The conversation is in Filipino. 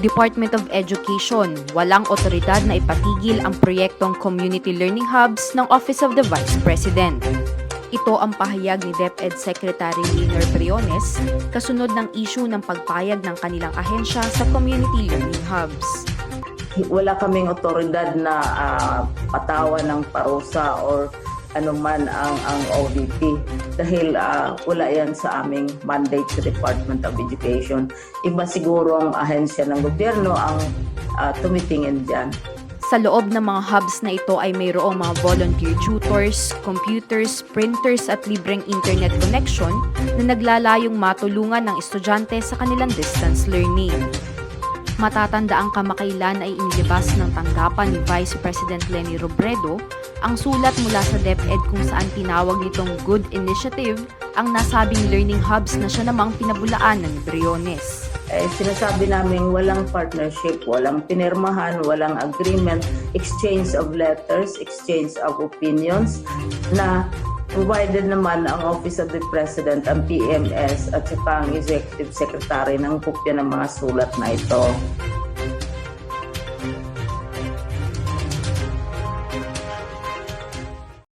Department of Education, walang otoridad na ipatigil ang proyektong Community Learning Hubs ng Office of the Vice President. Ito ang pahayag ni DepEd Secretary Leonor Briones kasunod ng issue ng pagpayag ng kanilang ahensya sa Community Learning Hubs. Wala kaming otoridad na patawan ng parusa or anuman ang OVP dahil wala yan sa aming mandate sa Department of Education. Iba siguro ang ahensya ng gobyerno ang tumitingin dyan. Sa loob ng mga hubs na ito ay mayroong mga volunteer tutors, computers, printers at libreng internet connection na naglalayong matulungan ng estudyante sa kanilang distance learning. Matatanda ang kamakailan ay inilabas ng tanggapan ni Vice President Leni Robredo ang sulat mula sa DepEd kung saan tinawag nitong good initiative ang nasabing learning hubs na siya namang pinabulaan ng Briones. Sinasabi namin walang partnership, walang pinirmahan, walang agreement, exchange of letters, exchange of opinions na provided naman ang Office of the President, ang PMS at saka ang Executive Secretary ng kopya ng mga sulat na ito.